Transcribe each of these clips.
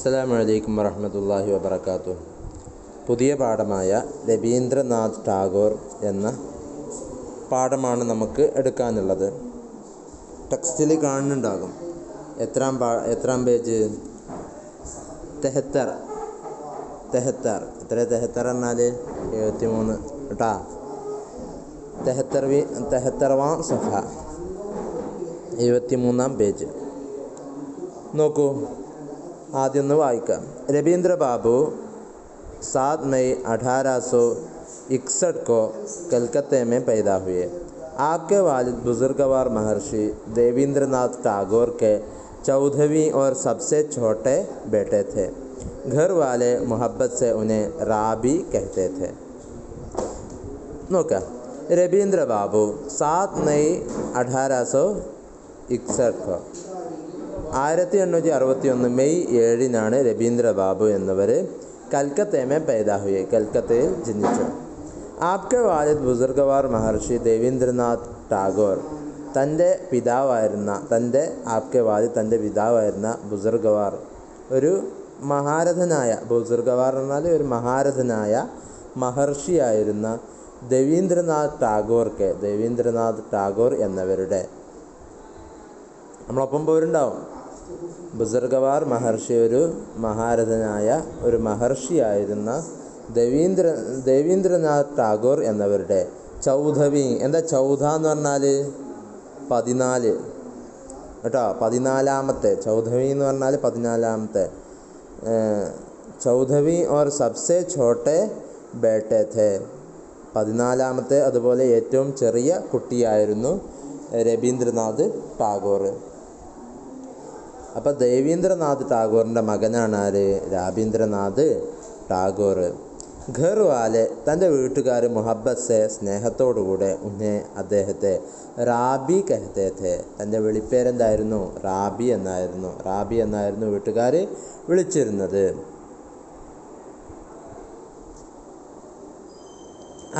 അസ്സലാമു അലൈക്കും വറഹ്മത്തുള്ളാഹി വബറകാതുഹു. പുതിയ പാഠമായ രബീന്ദ്രനാഥ് ടാഗോർ എന്ന പാഠമാണ് നമുക്ക് എടുക്കാനുള്ളത്. ടെക്സ്റ്റിൽ കാണുന്നുണ്ടാകും. എത്രാം പേജ്? 73. എത്ര 73 എന്നാൽ 73 കേട്ടാ. 73-ാം സഫ, 73-ാം പേജ് നോക്കൂ. आद्य वायका रवींद्र बाबू 7 मई 1861 को कलकत्ते में पैदा हुए। आपके वालिद बुजुर्गवार महर्षि देवेंद्रनाथ टैगोर के 14वीं और सबसे छोटे बेटे थे। घर वाले मोहब्बत से उन्हें राबी कहते थे। नोका रवींद्र बाबू 7 मई 1861 को 1861 മെയ് 7-നാണ് രബീന്ദ്ര ബാബു എന്നിവർ കൽക്കത്തയിൽ पैदा हुए, കൽക്കത്തയിൽ ജനിച്ചു. ആപ്കെ വാലിദ് ബുസുർഗവാർ മഹർഷി ദേവേന്ദ്രനാഥ് ടാഗോർ തൻ്റെ പിതാവായിരുന്ന ബുസുർഗവാർ ഒരു മഹാരഥനായ, ബുസുർഗവാർ എന്നാൽ ഒരു മഹാരഥനായ മഹർഷിയായിരുന്ന രവീന്ദ്രനാഥ് ടാഗോർ എന്നിവരുടെ, നമ്മളൊപ്പം പോരുണ്ടാവും. ബുസുർഗവാർ മഹർഷി ഒരു മഹാരഥനായ ഒരു മഹർഷിയായിരുന്ന ദേവേന്ദ്രനാഥ് ടാഗോർ എന്നവരുടെ 14വീ, എന്താ 14 എന്ന് പറഞ്ഞാൽ 14 കേട്ടോ, 14ാമത്തെ. 14വീ എന്ന് പറഞ്ഞാൽ 14ാമത്തെ. 14വീ और सबसे छोटे बेटे थे, 14ാമത്തെ, അതുപോലെ ഏറ്റവും ചെറിയ കുട്ടിയായിരുന്നു രബീന്ദ്രനാഥ് ടാഗോർ. അപ്പോൾ ദേവേന്ദ്രനാഥ് ടാഗോറിൻ്റെ മകനാണ് ആര്? രബീന്ദ്രനാഥ് ടാഗോർ. ഘർ വാലെ തൻ്റെ വീട്ടുകാർ മുഹബ്ബത്ത് സെ സ്നേഹത്തോടുകൂടെ അദ്ദേഹത്തെ റാബി കഹത്തെ थे. തൻ്റെ വിളിപ്പേരെന്തായിരുന്നു? റാബി എന്നായിരുന്നു വീട്ടുകാർ വിളിച്ചിരുന്നത്.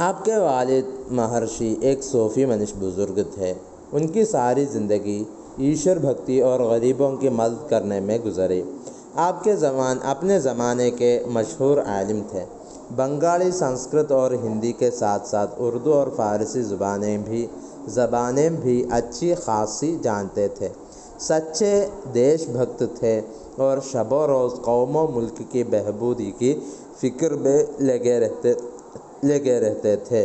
आपके वालिद महर्षि एक सूफ़ी मनुष्य बुज़ुर्ग थे. उनकी सारी ज़िंदगी ईश्वर भक्ति और गरीबों की मदद करने में गुजरी. अपने ज़माने के मशहूर आलिम थे. बंगाली, संस्कृत और हिंदी के साथ साथ उर्दू और फ़ारसी ज़बानें भी अच्छी खासी जानते थे. सच्चे देशभक्त थे और शबो रोज़ कौम व मुल्क की बहबूदी की फ़िक्र में लगे रहते थे.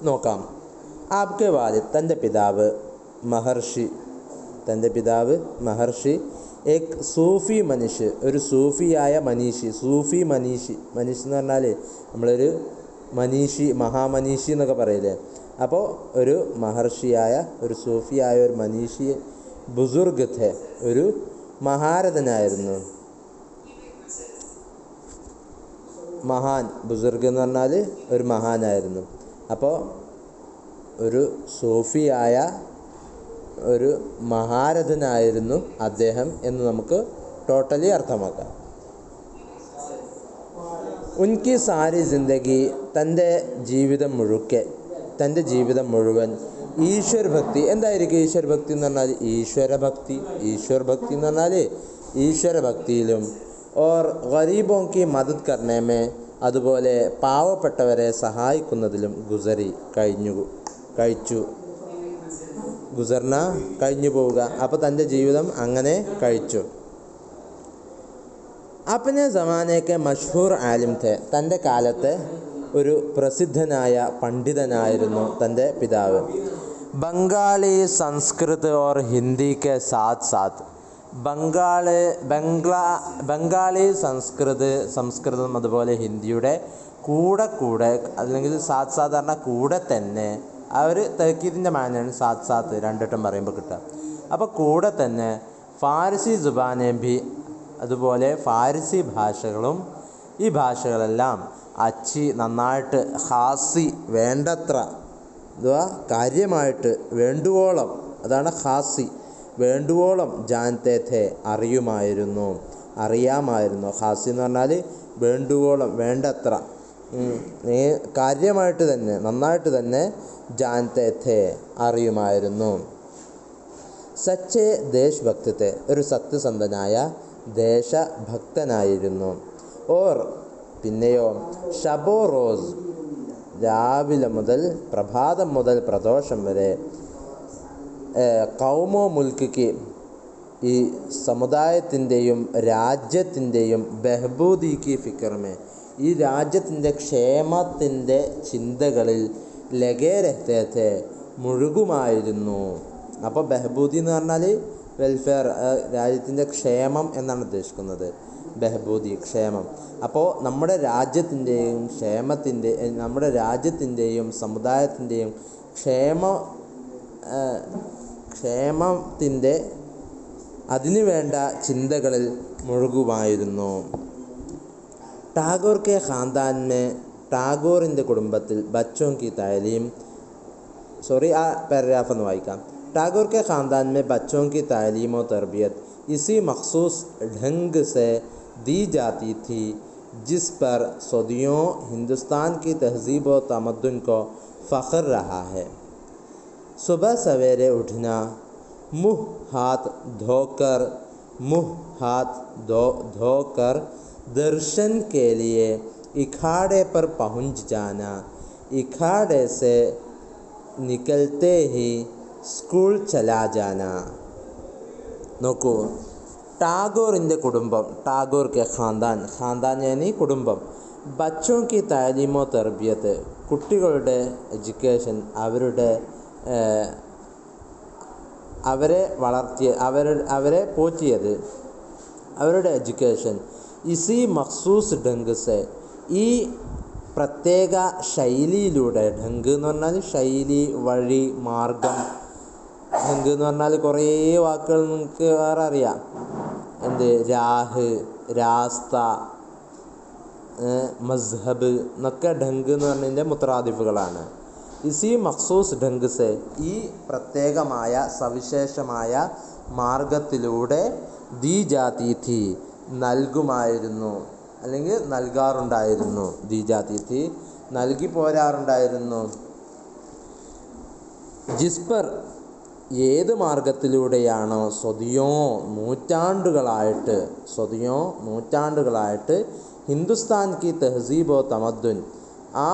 നോക്കാം. ആപ്കെ വാലിദ് തൻ്റെ പിതാവ് മഹർഷി എക് സൂഫി മനുഷ്യ, ഒരു സൂഫിയായ മനീഷി. മനീഷ് എന്ന് പറഞ്ഞാൽ നമ്മളൊരു മഹാമനീഷി എന്നൊക്കെ പറയില്ലേ. അപ്പോൾ ഒരു മഹർഷിയായ, ഒരു സൂഫിയായ ഒരു മനീഷി. ബുസുർഗ് थे, ഒരു മഹാരഥനായിരുന്നു. മഹാൻ, ബുസുർഗ് എന്ന് പറഞ്ഞാൽ ഒരു മഹാനായിരുന്നു. അപ്പോൾ ഒരു സൂഫിയായ ഒരു മഹാരഥനായിരുന്നു അദ്ദേഹം എന്ന് നമുക്ക് ടോട്ടലി അർത്ഥമാക്കാം. ഉൻകി സാരി ജിന്ദഗി, തൻ്റെ ജീവിതം മുഴുവൻ ഈശ്വർ ഭക്തി. എന്തായിരിക്കും ഈശ്വർ ഭക്തി എന്ന് പറഞ്ഞാൽ? ഈശ്വർ ഭക്തി എന്ന് പറഞ്ഞാൽ ഈശ്വരഭക്തിയിലും ഓർ ഗരീബോं की മദദ് करने में, അതുപോലെ പാവപ്പെട്ടവരെ സഹായിക്കുന്നതിലും കഴിഞ്ഞു പോവുക. അപ്പോൾ തൻ്റെ ജീവിതം അങ്ങനെ കഴിച്ചു. അപ്നെ സമാനയ്ക്ക് മഷ്ഹൂർ ആലിം थे. തൻ്റെ കാലത്തെ ഒരു പ്രസിദ്ധനായ പണ്ഡിതനായിരുന്നു തൻ്റെ പിതാവ്. ബംഗാളി, സംസ്കൃത് और हिंदी के साथ साथ ബംഗാളി, സംസ്കൃതം അതുപോലെ ഹിന്ദിയുടെ കൂടെ, അല്ലെങ്കിൽ സാധാരണ കൂടെ തന്നെ, ആ ഒരു തഹ്കീദിൻ്റെ മാനാണ് സാത്ത് രണ്ടിട്ടും പറയുമ്പോൾ കിട്ടുക. അപ്പോൾ കൂടെ തന്നെ ഫാരസി ജുബാനെ ഭി, അതുപോലെ ഫാരസി ഭാഷകളും, ഈ ഭാഷകളെല്ലാം അച്ചി, നന്നായിട്ട്, ഖാസി, വേണ്ടത്ര, അഥവാ കാര്യമായിട്ട്, വേണ്ടുവോളം, അതാണ് ഖാസി, വേണ്ടുവോളം, ജാൻതേ थे, അറിയാമായിരുന്നു. ഖാസി എന്ന് പറഞ്ഞാൽ വേണ്ടുവോളം, വേണ്ടത്ര, കാര്യമായിട്ട് തന്നെ, നന്നായിട്ട് തന്നെ, ജാൻതേ थे, അറിയുമായിരുന്നു. സച്ചേ ദേശഭക്തത്തെ, ഒരു സത്യസന്ധനായ ദേശഭക്തനായിരുന്നു. ഓർ പിന്നെയോ ഷബോ റോസ്, രാവിലെ മുതൽ പ്രഭാതം മുതൽ പ്രദോഷം വരെ കൗമോ മുൽക്ക്, ഈ സമുദായത്തിൻ്റെയും രാജ്യത്തിൻ്റെയും ബഹബൂദി കി ഫിക്രമേ, ഈ രാജ്യത്തിൻ്റെ ക്ഷേമത്തിൻ്റെ ചിന്തകളിൽ ലഗേ രഹ്തേ ഥേ, മുഴുകുമായിരുന്നു. അപ്പോൾ ബഹബൂദി എന്ന് പറഞ്ഞാൽ വെൽഫെയർ, രാജ്യത്തിൻ്റെ ക്ഷേമം എന്നാണ് ഉദ്ദേശിക്കുന്നത്. ബഹബൂദി ക്ഷേമം. അപ്പോൾ നമ്മുടെ രാജ്യത്തിൻ്റെയും സമുദായത്തിൻ്റെയും ക്ഷേമത്തിൻ്റെ അതിനു വേണ്ട ചിന്തകളിൽ മുഴുകുമായിരുന്നു. ടാഗോർ കെ ഖാൻദാൻ മേ, ടാഗോറിൻ്റെ കുടുംബത്തിൽ ബച്ചോं की तालीम, ആ പാരഗ്രാഫ് ഒന്ന് വായിക്കാം. ടാഗോർ के ख़ानदान में बच्चों की तालीम और तरबियत इसी मखसूस ढंग से दी जाती थी जिस पर सदियों हिंदुस्तान की तहज़ीब और तमद्दुन को फ़ख्र रहा है. सुबह सवेरे उठना, मुँह हाथ धोकर दर्शन के लिए इखाड़े पर पहुंच जाना, इखाड़े से निकलते ही സ്കൂൾ ചലാ ജാന. നോക്കൂ, ടാഗോറിൻ്റെ കുടുംബം, ടാഗോർ കെ ഖാൻദാൻ, ഖാൻദാൻ യാനി കുടുംബം, ബച്ചോं की താലീമോ തർബിയത്ത്, കുട്ടികളുടെ എഡ്യൂക്കേഷൻ, അവരെ പോറ്റിയത്, അവരുടെ എഡ്യൂക്കേഷൻ, ഇസി മഖ്സൂസ് ഢംഗ് സെ, ഈ പ്രത്യേക ശൈലിയിലൂടെ, ഢംഗ് എന്ന് പറഞ്ഞാൽ ശൈലി, വഴി, മാർഗം. ഢംഗ് എന്ന് പറഞ്ഞാൽ കുറേ വാക്കുകൾ നിങ്ങൾക്ക് വേറെ അറിയാം. രാഹ്, രാസ്ത, മസ്ഹബ് എന്നൊക്കെ ഢംഗ് എന്ന് പറഞ്ഞതിൻ്റെ മുത്തറാദിഫുകളാണ്. ഇസി മഖ്സൂസ് ഢംഗ് സെ, ഈ പ്രത്യേകമായ സവിശേഷമായ മാർഗത്തിലൂടെ ദീ ജാതി ഥി, നൽകുമായിരുന്നു, അല്ലെങ്കിൽ നൽകാറുണ്ടായിരുന്നു. ദീ ജാതി ഥി, നൽകി പോരാറുണ്ടായിരുന്നു. ജിസ് പർ, ഏത് മാർഗത്തിലൂടെയാണോ സ്വദിയോ നൂറ്റാണ്ടുകളായിട്ട് ഹിന്ദുസ്ഥാൻ കി തെഹ്സീബോ തമദ്ദുൻ, ആ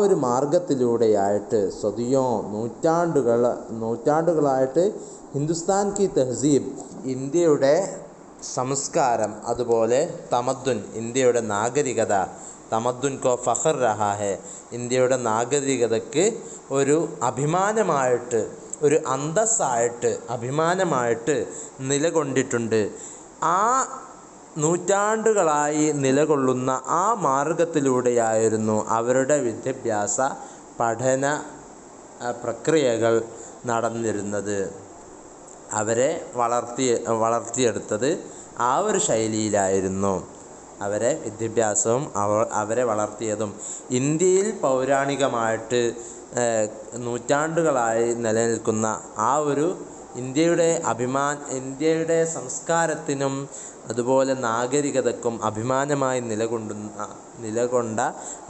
ഒരു മാർഗത്തിലൂടെയായിട്ട്, സ്വദിയോ നൂറ്റാണ്ടുകളായിട്ട് ഹിന്ദുസ്ഥാൻ കി തെഹ്സീബ്, ഇന്ത്യയുടെ സംസ്കാരം, അതുപോലെ തമദ്ദുൻ, ഇന്ത്യയുടെ നാഗരികത, തമദ്ദുൻ കോ ഫഖർ രഹാ ഹെ, ഇന്ത്യയുടെ നാഗരികതയ്ക്ക് ഒരു അഭിമാനമായിട്ട്, ഒരു അന്തസ്സായിട്ട്, അഭിമാനമായിട്ട് നിലകൊണ്ടിട്ടുണ്ട്. ആ നൂറ്റാണ്ടുകളായി നിലകൊള്ളുന്ന ആ മാർഗത്തിലൂടെയായിരുന്നു അവരുടെ വിദ്യാഭ്യാസ പഠന പ്രക്രിയകൾ നടന്നിരുന്നത്. അവരെ വളർത്തിയെടുത്തത് ആ ഒരു ശൈലിയിലായിരുന്നു. അവരെ വിദ്യാഭ്യാസവും അവരെ വളർത്തിയതും ഇന്ത്യയിൽ പൗരാണികമായിട്ട് നൂറ്റാണ്ടുകളായി നിലനിൽക്കുന്ന ആ ഒരു ഇന്ത്യയുടെ സംസ്കാരത്തിനും അതുപോലെ നാഗരികതയ്ക്കും അഭിമാനമായി നിലകൊണ്ട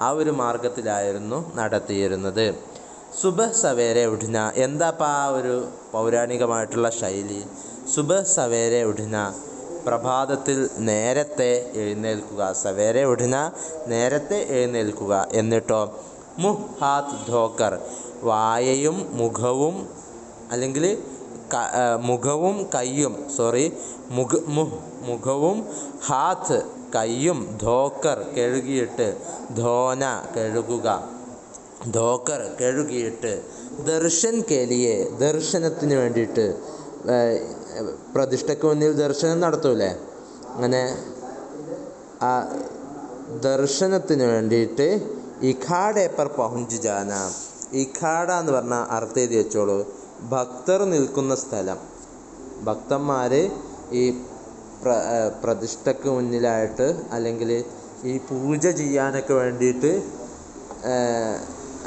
ആ ഒരു മാർഗത്തിലായിരുന്നു നടത്തിയിരുന്നത്. സുബഹ് സവേരെ ഉഠ്ന, എന്താപ്പാ ആ ഒരു പൗരാണികമായിട്ടുള്ള ശൈലി? സുബഹ് സവേരെ ഉഠ്ന, പ്രഭാതത്തിൽ നേരത്തെ എഴുന്നേൽക്കുക. സവേരെ ഉഠ്ന, നേരത്തെ എഴുന്നേൽക്കുക. എന്നിട്ടോ മുഹ് ഹാത്ത് ധോക്കർ, വായയും മുഖവും, അല്ലെങ്കിൽ മുഖവും ഹാത്ത് കയ്യും, ധോക്കർ കഴുകിയിട്ട്, ധോന കഴുകുക, ധോക്കർ കഴുകിയിട്ട്, ദർശൻ കേലിയെ, ദർശനത്തിന് വേണ്ടിയിട്ട്, പ്രതിഷ്ഠയ്ക്ക് മുന്നിൽ ദർശനം നടത്തൂലേ, അങ്ങനെ ആ ദർശനത്തിന് വേണ്ടിയിട്ട് ഇഖാഡെ പർ പഹുഞ്ച് ജാന. ഇഖാഡ എന്ന് പറഞ്ഞാൽ അർത്ഥം എഴുതി വെച്ചോളൂ, ഭക്തർ നിൽക്കുന്ന സ്ഥലം. ഭക്തന്മാർ ഈ പ്രതിഷ്ഠയ്ക്ക് മുന്നിലായിട്ട്, അല്ലെങ്കിൽ ഈ പൂജ ചെയ്യാനൊക്കെ വേണ്ടിയിട്ട്,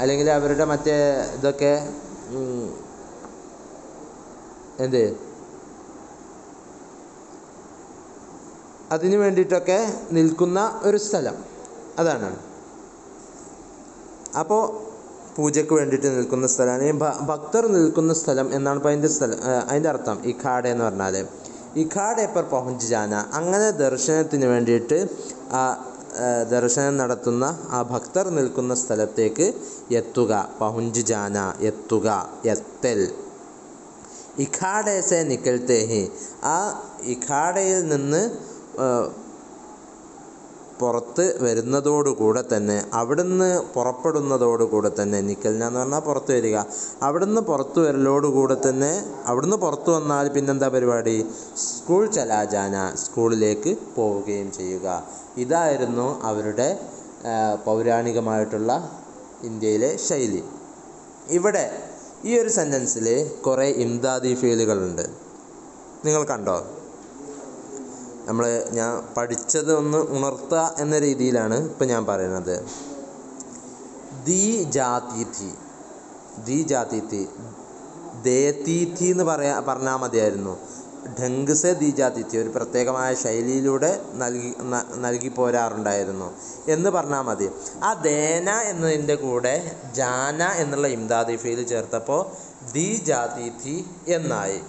അല്ലെങ്കിൽ അവരുടെ മറ്റേ ഇതൊക്കെ അതിനു വേണ്ടിയിട്ടൊക്കെ നിൽക്കുന്ന ഒരു സ്ഥലം, അതാണ്. അപ്പോൾ പൂജയ്ക്ക് വേണ്ടിയിട്ട് നിൽക്കുന്ന സ്ഥലമാണ് ഈ ഭക്തർ നിൽക്കുന്ന സ്ഥലം എന്നാണ് ഇപ്പോൾ അതിൻ്റെ അർത്ഥം. ഈ ഖാഡ എന്ന് പറഞ്ഞാൽ ഇഖാഡെ പർ പഹുഞ്ച് ജാന, അങ്ങനെ ദർശനത്തിന് വേണ്ടിയിട്ട് ആ ദർശനം നടത്തുന്ന ആ ഭക്തർ നിൽക്കുന്ന സ്ഥലത്തേക്ക് എത്തുക. പഹുഞ്ച് ജാന എത്തുക, എത്തൽ. ഇഖാഡെ സെ നിക്കൽത്തെ ഹി, ആ ഇഖാഡയിൽ നിന്ന് പുറത്ത് വരുന്നതോടുകൂടെ തന്നെ, അവിടുന്ന് പുറപ്പെടുന്നതോടുകൂടെ തന്നെ, നിക്കൽന എന്ന് പറഞ്ഞാൽ പുറത്ത് വരിക, അവിടുന്ന് പുറത്ത് വരലോടുകൂടെ തന്നെ, അവിടുന്ന് പുറത്ത് വന്നാൽ പിന്നെന്താ പരിപാടി? സ്കൂൾ ചലാജാന, സ്കൂളിലേക്ക് പോവുകയും ചെയ്യുക. ഇതായിരുന്നു അവരുടെ പൗരാണികമായിട്ടുള്ള ഇന്ത്യയിലെ ശൈലി. ഇവിടെ ഈ ഒരു സെൻറ്റൻസിൽ കുറേ ഇംദാദി ഫീലുകളുണ്ട്. നിങ്ങൾ കണ്ടോ? ഞാൻ പഠിച്ചത് ഒന്ന് ഉണർത്തുക എന്ന രീതിയിലാണ് ഇപ്പം ഞാൻ പറയുന്നത്. ദീ ജാതി ഥി, ദീ ജാതി ഥി, ദേത്തി ഥി എന്ന് പറഞ്ഞാൽ മതിയായിരുന്നു. ഢങ്ക് സെ ദീ ജാതി ഥി, ഒരു പ്രത്യേകമായ ശൈലിയിലൂടെ നൽകി പോരാറുണ്ടായിരുന്നു എന്ന് പറഞ്ഞാൽ മതി. ആ ദേന എന്നതിൻ്റെ കൂടെ ജാന എന്നുള്ള ഇംദാദി ഫീൽ ചേർത്തപ്പോൾ ദീ ജാതി ഥി എന്നായി.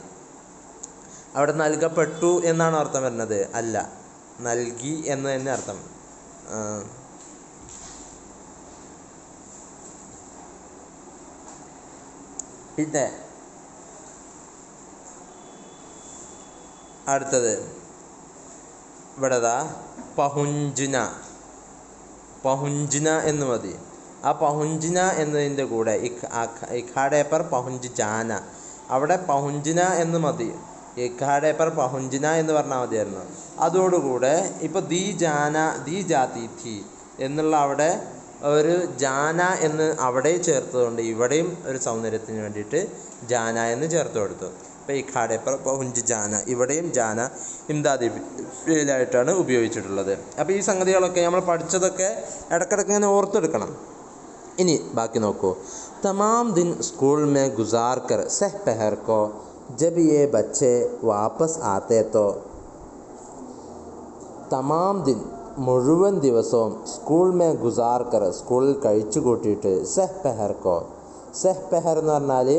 അവിടെ നൽകപ്പെട്ടു എന്നാണ് അർത്ഥം വരുന്നത്? അല്ല, നൽകി എന്ന് തന്നെ അർത്ഥം. പിന്നെ അടുത്തത് ഇവിടെതാ പഹുഞ്ചിന, പഹുഞ്ചിന എന്ന് മതി. ആ പഹുഞ്ചിന എന്നതിൻ്റെ കൂടെ ഇഖാഡെ പർ പഹുഞ്ച് ജാന, അവിടെ പഹുഞ്ചിന എന്ന് മതി. ഇഖാഡെ പർ പഹുഞ്ചിന എന്ന് പറഞ്ഞാൽ മതിയായിരുന്നു. അതോടുകൂടെ ഇപ്പോൾ ദീ ജാന ദീ ജാതി ഥി എന്നുള്ള അവിടെ ഒരു ജാന എന്ന് അവിടെ ചേർത്തതുകൊണ്ട് ഇവിടെയും ഒരു സൗന്ദര്യത്തിന് വേണ്ടിയിട്ട് ജാന എന്ന് ചേർത്ത് കൊടുത്തു. ഇപ്പോൾ ഇഖാഡെ പർ പഹുഞ്ച് ജാന, ഇവിടെയും ജാന ഇംദാദി ഫീലായിട്ടാണ് ഉപയോഗിച്ചിട്ടുള്ളത്. അപ്പോൾ ഈ സംഗതികളൊക്കെ നമ്മൾ പഠിച്ചതൊക്കെ ഇടയ്ക്കിടയ്ക്ക് ഇങ്ങനെ ഓർത്തെടുക്കണം. ഇനി ബാക്കി നോക്കൂ. തമാം ദിൻ സ്കൂൾ മേ ഗുസാർ കർ സെഹ് പെഹർ കോ जब ये बच्चे वापस आते तो, തമാം ദിൻ മുഴുവൻ ദിവസവും സ്കൂൾ മേ ഗുസാർ കർ, സ്കൂളിൽ കഴിച്ചു കൂട്ടിയിട്ട്, സെഹ് പെഹർ കോ, സെഹ് പെഹർ എന്ന് പറഞ്ഞാൽ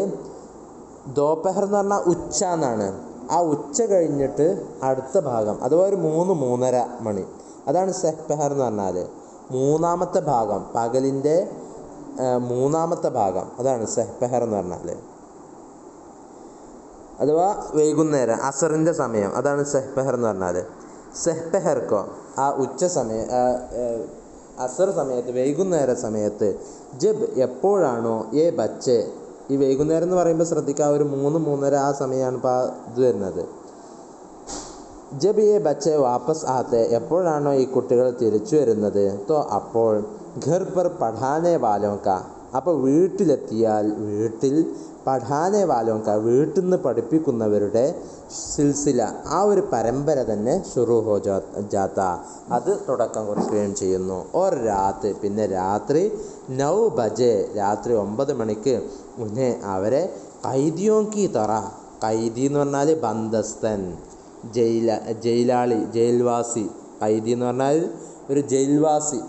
ദോപഹർ എന്ന് പറഞ്ഞാൽ ഉച്ച എന്നാണ്. ആ ഉച്ച കഴിഞ്ഞിട്ട് അടുത്ത ഭാഗം അഥവാ ഒരു 3-3:30 മണി, അതാണ് സെഹ് പെഹർ എന്ന് പറഞ്ഞാൽ. മൂന്നാമത്തെ ഭാഗം, പകലിൻ്റെ മൂന്നാമത്തെ ഭാഗം, അതാണ് സെഹ് പെഹർ എന്ന് പറഞ്ഞാൽ. അഥവാ വൈകുന്നേരം, അസറിൻ്റെ സമയം, അതാണ് സെഹ് പെഹർ എന്ന് പറഞ്ഞാൽ. സെഹ് പെഹർക്കോ, ആ ഉച്ച സമയം, അസർ സമയത്ത്, വൈകുന്നേര സമയത്ത്, ജബ് എപ്പോഴാണോ, ഏ ബച്ചെ, ഈ വൈകുന്നേരം എന്ന് പറയുമ്പോൾ ശ്രദ്ധിക്കുക, ഒരു 3-3:30 ആ സമയമാണ് ഇപ്പോൾ ഇത് വരുന്നത്. ജബ് ഏ ബച്ചെ വാപ്പസ് ആത്തെ, എപ്പോഴാണോ ഈ കുട്ടികൾ തിരിച്ചു വരുന്നത്, തോ അപ്പോൾ ഘർ പർ പഠാനെ വാലോങ്ക, അപ്പോൾ വീട്ടിലെത്തിയാൽ വീട്ടിൽ പഠാനെ വാലോങ്ക, വീട്ടിൽ നിന്ന് പഠിപ്പിക്കുന്നവരുടെ സിൽസില, ആ ഒരു പരമ്പര തന്നെ ശുറു ഹോ ജാത്ത, അത് തുടക്കം കുറിക്കുകയും ചെയ്യുന്നു. ഓർ രാത്രി, പിന്നെ രാത്രി 9 ബജെ, രാത്രി 9 മണിക്ക് ഉന്നെ അവരെ കൈദിയോം കി തറ, കൈദി എന്ന് പറഞ്ഞാൽ ബന്ധസ്ഥൻ, ജയിലാളി, ജയിൽവാസി. കൈദി എന്ന് പറഞ്ഞാൽ ഒരു ജയിൽവാസി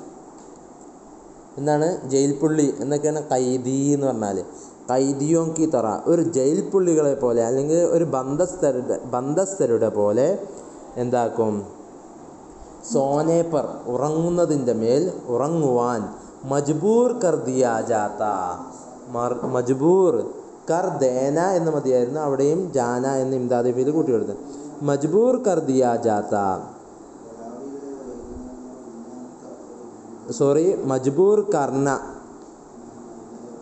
എന്നാണ്, ജയിൽ പുള്ളി എന്നൊക്കെയാണ് കൈദി എന്ന് പറഞ്ഞാൽ. കൈദിയോം കി തറ, ഒരു ജയിൽ പുള്ളികളെ പോലെ അല്ലെങ്കിൽ ഒരു ബന്ധസ്ഥരുടെ പോലെ എന്താക്കും, സോനെ പർ, ഉറങ്ങുന്നതിൻ്റെ മേൽ ഉറങ്ങുവാൻ, മജ്ബൂർ കർ ദിയാ ജാത്ത, മജ്ബൂർ കർ ദേന എന്ന് മതിയായിരുന്നു, അവിടെയും ജാന എന്ന് ഇംദാദി ഫീൽ കൂട്ടി കൊടുത്ത്, മജ്ബൂർ കർ ദിയാ ജാത്ത, സോറി മജ്ബൂർ കർണ,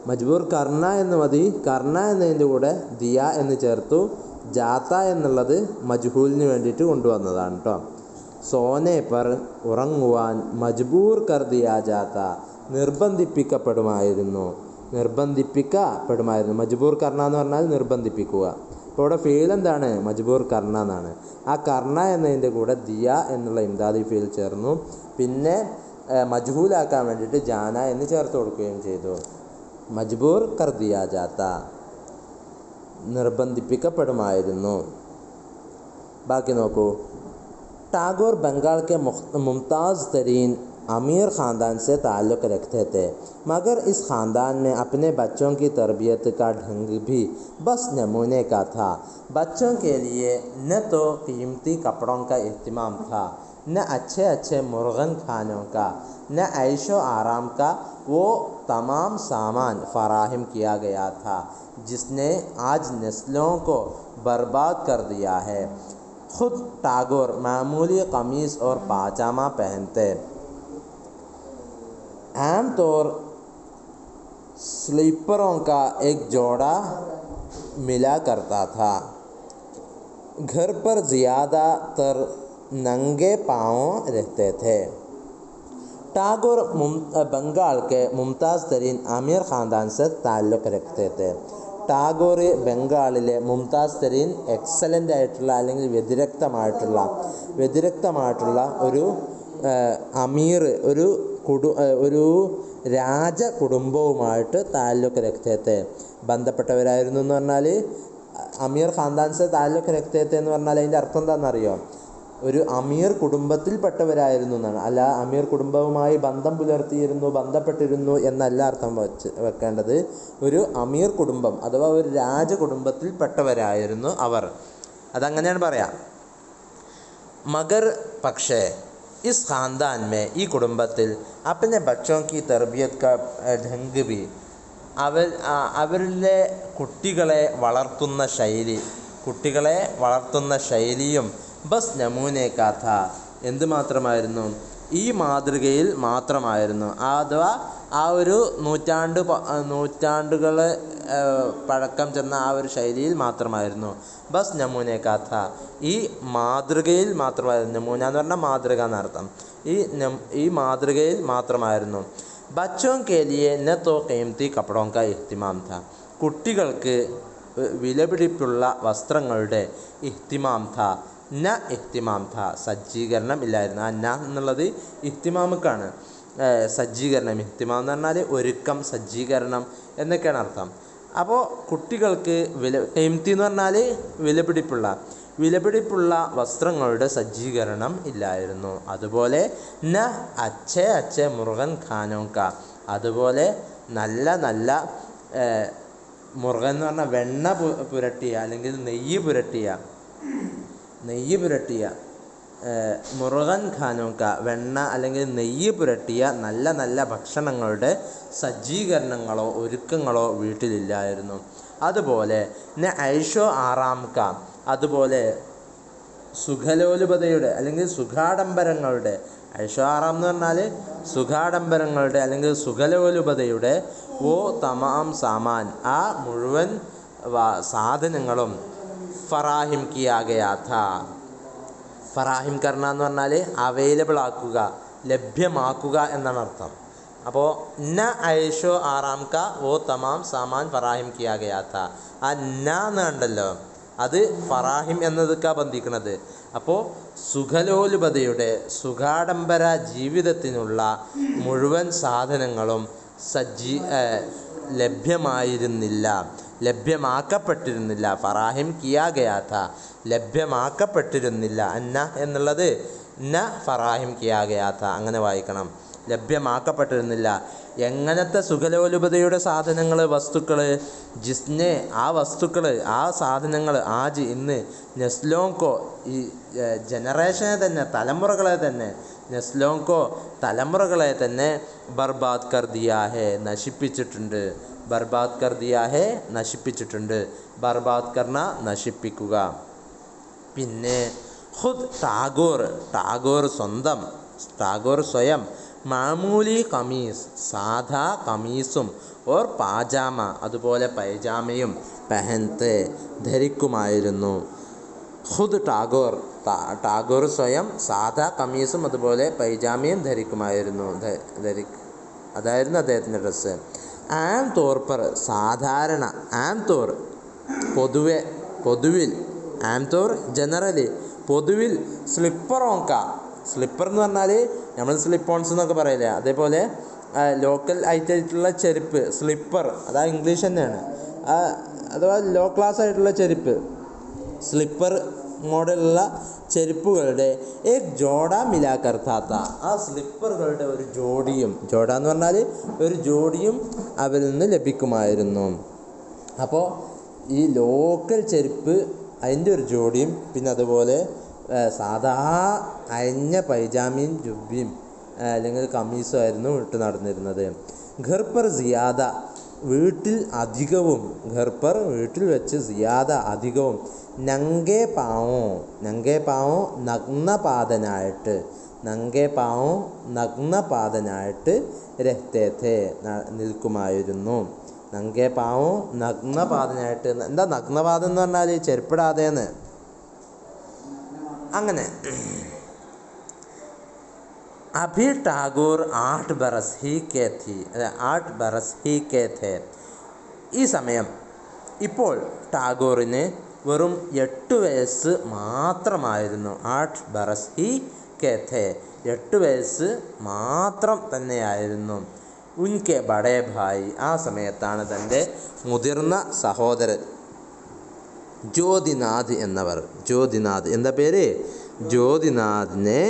മജ്ബൂർ കർണ എന്ന് മതി. കർണ എന്നതിൻ്റെ കൂടെ ദിയ എന്ന് ചേർത്തു. ജാത്ത എന്നുള്ളത് മജ്ഹൂലിന് വേണ്ടിയിട്ട് കൊണ്ടുവന്നതാണ് കേട്ടോ. സോനെ പർ, ഉറങ്ങുവാൻ, മജ്ബൂർ കർ ദിയാ ജാത്ത, നിർബന്ധിപ്പിക്കപ്പെടുമായിരുന്നു, മജ്ബൂർ കർണ എന്ന് പറഞ്ഞാൽ നിർബന്ധിപ്പിക്കുക. അപ്പോൾ ഇവിടെ ഫീൽ എന്താണ്? മജ്ബൂർ കർണ എന്നാണ്. ആ കർണ എന്നതിൻ്റെ കൂടെ ദിയ എന്നുള്ള ഇംദാദി ഫീൽ ചേർന്നു. പിന്നെ മജ്ഹൂലാക്കാൻ വേണ്ടിയിട്ട് ജാന എന്ന് ചേർത്ത് കൊടുക്കുകയും ചെയ്തു. മജ്ബൂർ കർ ദിയാ ജാത്ത, നിർബന്ധിപ്പിക്കപ്പെടുമായിരുന്നു. ബാക്കി നോക്കൂ. ടാഗോർ ബംഗാൾ കെ മുംതാസ് തരീൻ अमीर ख़ानदान से ताल्लुक़ रखते थे, मगर इस ख़ानदान में अपने बच्चों की तरबियत का ढंग भी बस नमूने का था। बच्चों के लिए न तो कीमती कपड़ों का एहतिमाम था, न अच्छे अच्छे मुर्गन खानों का, न ऐशो आराम का वो तमाम सामान फराहम किया गया था जिसने आज नस्लों को बर्बाद कर दिया है। ख़ुद टैगोर मामूली कमीज़ और पाजामा पहनते, आम तौर स्लीपरों का एक जोड़ा मिला करता था। घर पर ज़्यादातर नंगे पाँव रहते थे। टैगोर बंगाल के मुमताज़ तरीन आमिर ख़ानदान से ताल्लुक़ रखते थे। ടാഗോർ ബംഗാളിലെ മുംതാസ് തരീൻ എക്സലൻ്റ് ആയിട്ടുള്ള അല്ലെങ്കിൽ വ്യതിരക്തമായിട്ടുള്ള ഒരു അമീർ, ഒരു രാജ കുടുംബവുമായിട്ട് താല്ലുക്ക് രഖ്തേത്തെ ബന്ധപ്പെട്ടവരായിരുന്നു എന്ന് പറഞ്ഞാൽ, അമീർ ഖാൻദാൻസെ താല്ലുക്ക് രഖ്തേത്തെ എന്ന് പറഞ്ഞാൽ അതിൻ്റെ അർത്ഥം എന്താണെന്നറിയോ? ഒരു അമീർ കുടുംബത്തിൽപ്പെട്ടവരായിരുന്നു എന്നാണ്. അല്ല അമീർ കുടുംബവുമായി ബന്ധം പുലർത്തിയിരുന്നു, ബന്ധപ്പെട്ടിരുന്നു എന്നല്ല അർത്ഥം വെക്കേണ്ടത്. ഒരു അമീർ കുടുംബം അഥവാ ഒരു രാജകുടുംബത്തിൽപ്പെട്ടവരായിരുന്നു അവർ, അതങ്ങനെയാണ് പറയാം. മഗർ പക്ഷേ ഇസ് ഖാൻദാൻ മേ, ഈ കുടുംബത്തിൽ അപ്പനെ ബച്ചോं की तरबियत का ढंग भी, അവരിലെ കുട്ടികളെ വളർത്തുന്ന ശൈലിയും ബസ് നമൂനെ കാ ഥാ, എന്ത് മാത്രമായിരുന്നു? ഈ മാതൃകയിൽ മാത്രമായിരുന്നു. അഥവാ ആ ഒരു നൂറ്റാണ്ടുകൾ പഴക്കം ചെന്ന ആ ഒരു ശൈലിയിൽ മാത്രമായിരുന്നു. ബസ് നമൂനെ കാ ഥാ, ഈ മാതൃകയിൽ മാത്രമായിരുന്നു. നമൂന എന്ന് പറഞ്ഞാൽ മാതൃക എന്നർത്ഥം. ഈ മാതൃകയിൽ മാത്രമായിരുന്നു. ബച്ചോं के लिए न तो कीमती कपड़ों का इहतिमाम था, കുട്ടികൾക്ക് വിലപിടിപ്പുള്ള വസ്ത്രങ്ങളുടെ ഇഹ്തിമാം ഥാ, ന ഇഹ്തിമാം ഥാ, സജ്ജീകരണം ഇല്ലായിരുന്നു. ആ ന എന്നുള്ളത് ഇഹ്തിമാമുക്കാണ്, സജ്ജീകരണം. ഇഹ്തിമാം എന്ന് പറഞ്ഞാൽ ഒരുക്കം, സജ്ജീകരണം എന്നൊക്കെയാണ് അർത്ഥം. അപ്പോൾ കുട്ടികൾക്ക് ഖീമത്തി എന്ന് പറഞ്ഞാൽ വിലപിടിപ്പുള്ള വസ്ത്രങ്ങളുടെ സജ്ജീകരണം ഇല്ലായിരുന്നു. അതുപോലെ ന അച്ഛേ മുർഗൻ ഖാനോं का, അതുപോലെ നല്ല മുർഗൻ എന്ന് പറഞ്ഞാൽ വെണ്ണ പുരട്ടിയ അല്ലെങ്കിൽ നെയ്യ് പുരട്ടിയ മുർഗൻ ഖാനോं का, വെണ്ണ അല്ലെങ്കിൽ നെയ്യ് പുരട്ടിയ നല്ല ഭക്ഷണങ്ങളുടെ സജ്ജീകരണങ്ങളോ ഒരുക്കങ്ങളോ വീട്ടിലില്ലായിരുന്നു. അതുപോലെ ന ഐഷോ ആറാം കാ, അതുപോലെ സുഖലോലുപതയുടെ അല്ലെങ്കിൽ സുഖാഡംബരങ്ങളുടെ, ഐഷോ ആറാം എന്ന് പറഞ്ഞാൽ സുഖാഡംബരങ്ങളുടെ അല്ലെങ്കിൽ സുഖലോലുപതയുടെ ഓ തമാം സാമാൻ, ആ മുഴുവൻ സാധനങ്ങളും ഫറാഹിം കിയാ ഗയാ ഥാ. ഫറാഹിം കർണ എന്ന് പറഞ്ഞാൽ അവൈലബിൾ ആക്കുക, ലഭ്യമാക്കുക എന്നാണ് അർത്ഥം. അപ്പോൾ ന ഐഷോ ആറാം കാ ഓ തമാം സാമാൻ ഫറാഹിം കിയാ ഗയാ ഥാ. ആ ന എന്ന് കണ്ടല്ലോ, അത് ഫറാഹിം എന്നതൊക്കെ ബന്ധിക്കുന്നത്. അപ്പോൾ സുഖലോലുപതയുടെ, സുഖാഡംബര ജീവിതത്തിനുള്ള മുഴുവൻ സാധനങ്ങളും ലഭ്യമാക്കപ്പെട്ടിരുന്നില്ല. ഫറാഹിം കിയാ ഗയാ ഥാ, ലഭ്യമാക്കപ്പെട്ടിരുന്നില്ല. അന്ന എന്നുള്ളത് ന ഫറാഹിം കിയാ ഗയാ ഥാ, അങ്ങനെ വായിക്കണം. ലഭ്യമാക്കപ്പെട്ടിരുന്നില്ല. എങ്ങനത്തെ സുഖലോലുപതയുടെ സാധനങ്ങൾ, വസ്തുക്കൾ? ജിസ്നെ, ആ വസ്തുക്കൾ, ആ സാധനങ്ങൾ ആജ് ഇന്ന് നസ്ലോങ്കോ, ഈ ജനറേഷനെ തന്നെ, തലമുറകളെ തന്നെ, നസ്ലോങ്കോ തലമുറകളെ തന്നെ ബർബാദ് കർ ദിയാ ഹേ, നശിപ്പിച്ചിട്ടുണ്ട്. ബർബാദ് കർ ദിയാ ഹേ, നശിപ്പിച്ചിട്ടുണ്ട്. ബർബാദ് കർണ, നശിപ്പിക്കുക. പിന്നെ ഖുദ് ടാഗോർ സ്വയം മാമൂലി കമീസ്, സാധാ കമീസും ഓർ പാജാമ, അതുപോലെ പൈജാമയും പെഹൻത്തെ, ധരിക്കുമായിരുന്നു. ഖുദ് ടാഗോർ സ്വയം സാധാ കമീസും അതുപോലെ പൈജാമയും ധരിക്കുമായിരുന്നു. അതായിരുന്നു അദ്ദേഹത്തിൻ്റെ ഡ്രസ്സ്. ആം തോർ പർ, സാധാരണ, ആം തോർ പൊതുവിൽ, ആം തോർ ജനറലി, പൊതുവിൽ സ്ലിപ്പറോങ്ക, സ്ലിപ്പർ എന്ന് പറഞ്ഞാൽ നമ്മൾ സ്ലിപ്പോൺസ് എന്നൊക്കെ പറയില്ലേ, അതേപോലെ ലോക്കൽ ആയിട്ടുള്ള ചെരുപ്പ് സ്ലിപ്പർ, അതാ ഇംഗ്ലീഷ് തന്നെയാണ്. അഥവാ ലോ ക്ലാസ് ആയിട്ടുള്ള ചെരുപ്പ് സ്ലിപ്പർ മോഡലുള്ള ചെരുപ്പുകളുടെ ഏക് ജോഡ മിലാ കർത്താ താ. ആ സ്ലിപ്പറുകളുടെ ഒരു ജോഡിയും, ജോഡ എന്ന് പറഞ്ഞാൽ ഒരു ജോഡിയും അവരിൽ നിന്ന് ലഭിക്കുമായിരുന്നു. അപ്പോൾ ഈ ലോക്കൽ ചെരുപ്പ് അതിൻ്റെ ഒരു ജോഡിയും, പിന്നെ അതുപോലെ സാധാ അയഞ്ഞ പൈജാമയും ജുബ്ബയും അല്ലെങ്കിൽ കമ്മീസും ആയിരുന്നു ഇട്ട് നടന്നിരുന്നത്. ഘർ പർ സിയാദ, വീട്ടിൽ അധികവും, ഘർ പർ വീട്ടിൽ വെച്ച് സിയാദ അധികവും, നംഗേ പാവോ, നംഗേ പാവോ നഗ്നപാതനായിട്ട്, നംഗേ പാവോ നഗ്നപാതനായിട്ട് രഹ്തേ ഥേ നിൽക്കുമായിരുന്നു. നംഗേ പാവോ നഗ്നപാതനായിട്ട്, എന്താ നഗ്നപാതം എന്ന് പറഞ്ഞാൽ ചെരുപ്പിടാതെന്ന് അങ്ങനെ. अभी ടാഗോർ 8 बरस ही के थी, 8 बरस ही के थे. ഈ സമയം ഇപ്പോൾ ടാഗോറിന് വെറും 8 വയസ്സ് മാത്രമായിരുന്നു. 8 बरस ही के थे, 8 വയസ്സ് മാത്രം തന്നെയായിരുന്നു. ഉൻകെ ബഡേ ഭായി, ആ സമയത്താണ് തൻ്റെ മുതിർന്ന സഹോദരൻ ജ്യോതിനാഥ് എന്നവർ, ജ്യോതിനാഥ് എന്താ പേര്, ജ്യോതിനാഥിനെ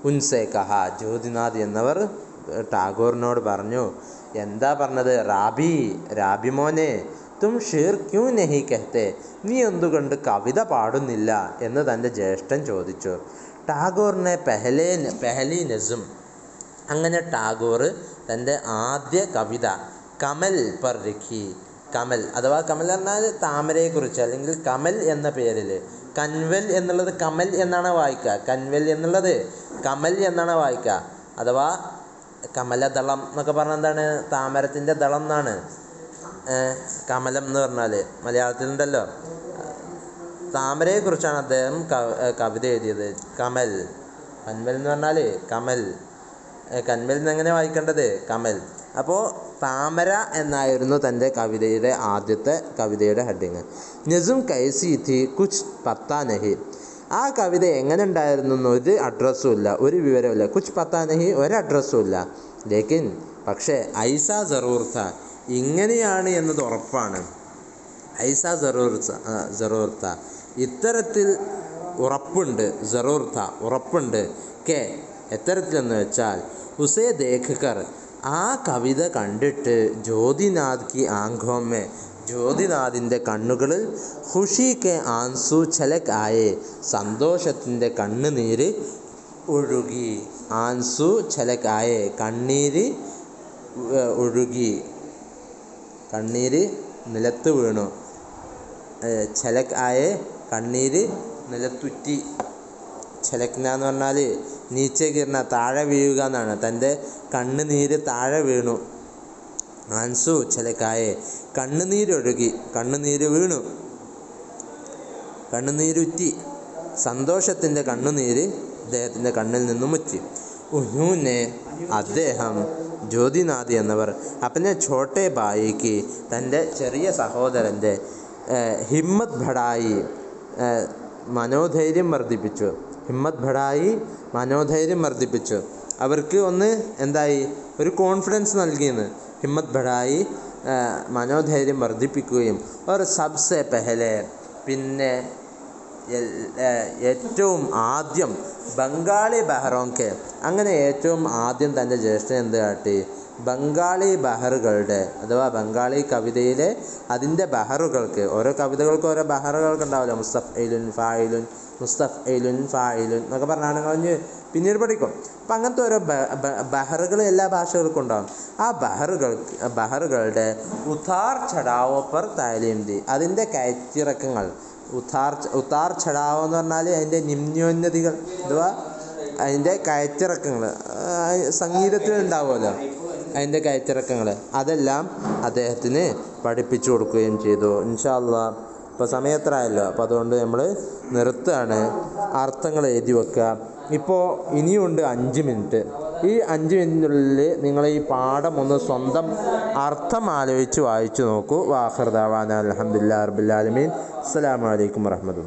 ഉൻസെ കഹ, ജ്യോതിനാഥ് എന്നവർ ടാഗോറിനോട് പറഞ്ഞു. എന്താ പറഞ്ഞത്? രാബി മോനെ, തും ഷീർ ക്യൂ നഹി കഹത്തെ, നീ എന്തുകൊണ്ട് കവിത പാടുന്നില്ല എന്ന് തൻ്റെ ജ്യേഷ്ഠൻ ചോദിച്ചു. ടാഗോറിനെ പെഹലി നസും, അങ്ങനെ ടാഗോർ തൻ്റെ ആദ്യ കവിത കമൽ പർ രഖി, കമൽ അഥവാ കമൽ പറഞ്ഞാൽ താമരയെക്കുറിച്ച്, അല്ലെങ്കിൽ കമൽ എന്ന പേരിൽ, കൻവൽ എന്നുള്ളത് കമൽ എന്നാണ് വായിക്കുക, കൻവൽ എന്നുള്ളത് കമൽ എന്നാണ് വായിക്കുക. അഥവാ കമലദളം എന്നൊക്കെ പറഞ്ഞാൽ എന്താണ്? താമരത്തിൻ്റെ ദളം എന്നാണ് കമലം എന്ന് പറഞ്ഞാൽ. മലയാളത്തിലുണ്ടല്ലോ. താമരയെക്കുറിച്ചാണ് അദ്ദേഹം കവിത എഴുതിയത്. കമൽ, കൻവൽ എന്ന് പറഞ്ഞാൽ കമൽ, കൻവൽ എന്നെങ്ങനെ വായിക്കേണ്ടത്? കമൽ. അപ്പോൾ താമര എന്നായിരുന്നു തൻ്റെ കവിതയുടെ ആദ്യത്തെ കവിതയുടെ ഹെഡിങ്. നസും കൈസി ഥി കുച്ച് പത്താ നഹി, ആ കവിത എങ്ങനെ ഉണ്ടായിരുന്നു എന്ന് ഒരു അഡ്രസ്സും ഇല്ല, ഒരു വിവരമില്ല. കുച്ച് പത്താ നഹി, ഒരു അഡ്രസ്സും ഇല്ല. ലേക്കിൻ പക്ഷേ ഐസ ജറൂർ ഥ, ഇങ്ങനെയാണ് എന്നത് ഉറപ്പാണ്. ഐസ ജറൂർ ഥ, ഇത്തരത്തിൽ ഉറപ്പുണ്ട്. ജറൂർ ഥ, ഉറപ്പുണ്ട്. കെ, എത്തരത്തിലെന്ന് വെച്ചാൽ ഉസേ ദേഖ് കർ, ആ കവിത കണ്ടിട്ട് ജ്യോതിനാഥ് കി ആംഖോമേ, ജ്യോതിനാഥിൻ്റെ കണ്ണുകളിൽ ഖുഷി കെ ആൻസു ഛലക് ആയേ, സന്തോഷത്തിൻ്റെ കണ്ണുനീര് ഒഴുകി. ആൻസു ഛലക് ആയേ, കണ്ണീര് ഒഴുകി, കണ്ണീര് നിലത്ത് വീണു. ഛലക് ആയേ, കണ്ണീര് നിലത്തുറ്റി. ഛലക്ന എന്ന് പറഞ്ഞാൽ നീച്ചെ കിരണ, താഴെ വീഴുക എന്നാണ്. തൻ്റെ കണ്ണുനീര് താഴെ വീണു. ആൻസു ഛലക്കായെ, കണ്ണുനീരൊഴുകി, കണ്ണുനീര് വീണു, കണ്ണുനീരുറ്റി. സന്തോഷത്തിൻ്റെ കണ്ണുനീര് അദ്ദേഹത്തിൻ്റെ കണ്ണിൽ നിന്നും ഉറ്റി. ഉന്നൂനെ, അദ്ദേഹം ജ്യോതിനാഥ് എന്നവർ അപ്പനെ ഛോട്ടെ ബായിക്ക്, തൻ്റെ ചെറിയ സഹോദരൻ്റെ ഹിമ്മത്ത് ഭടായി, മനോധൈര്യം വർദ്ധിപ്പിച്ചു. ഹിമ്മത്ത് ഭടായി, മനോധൈര്യം വർദ്ധിപ്പിച്ചു. അവർക്ക് ഒന്ന് എന്തായി, ഒരു കോൺഫിഡൻസ് നൽകിയെന്ന്. ഹിമ്മത്ത് ബഡായി, മനോധൈര്യം വർദ്ധിപ്പിക്കുകയും. ഒരു സബ്സെ പെഹലെ, പിന്നെ ഏറ്റവും ആദ്യം ബംഗാളി ബഹറോക്കെ, അങ്ങനെ ഏറ്റവും ആദ്യം തൻ്റെ ജ്യേഷ്ഠൻ എന്ത് കാട്ടി? ബംഗാളി ബഹറുകളുടെ അഥവാ ബംഗാളി കവിതയിലെ അതിൻ്റെ ബഹറുകൾക്ക്, ഓരോ കവിതകൾക്ക് ഓരോ ബഹറുകൾക്ക് ഉണ്ടാവില്ല. മുസ്തഫ്ഇലുൻ ഫായിലുൻ, മുസ്തഫ്ഇലുൻ ഫായിലുൻ എന്നൊക്കെ പറഞ്ഞാണ് കഴിഞ്ഞ് പിന്നീട് പഠിക്കും. അപ്പം അങ്ങനത്തെ ഓരോ ബഹറുകൾ എല്ലാ ഭാഷകൾക്കും ഉണ്ടാകും. ആ ബഹറുകളുടെ ഉത്താർ ചടാവോ പർ താലീം ദി, അതിൻ്റെ കയറ്റിറക്കങ്ങൾ. ഉത്താർ ചടാവോ എന്ന് പറഞ്ഞാൽ അതിൻ്റെ നിമ്നോന്നതികൾ അഥവാ അതിൻ്റെ കയറ്റിറക്കങ്ങൾ, സംഗീതത്തിൽ ഉണ്ടാവുമല്ലോ അതിൻ്റെ കയറ്റിറക്കങ്ങൾ, അതെല്ലാം അദ്ദേഹത്തിന് പഠിപ്പിച്ചു കൊടുക്കുകയും ചെയ്തു. ഇൻഷാ അല്ലാഹ് ഇപ്പോൾ സമയത്രയല്ലോ, അപ്പോൾ അതുകൊണ്ട് നമ്മൾ നിർത്തുകയാണ്. അർത്ഥങ്ങൾ എഴുതി വെക്കുക. ഇപ്പോൾ ഇനിയുണ്ട് 5 മിനിറ്റ്. ഈ 5 മിനിറ്റിനുള്ളിൽ നിങ്ങൾ ഈ പാഠം ഒന്ന് സ്വന്തം അർത്ഥം ആലോചിച്ച് വായിച്ചു നോക്കൂ. വാഖിർ ദഅവാന അൽഹംദുലില്ലാഹി റബ്ബിൽ ആലമീൻ. അസ്സലാമു അലൈക്കും വറഹ്മത്തുള്ളാഹി.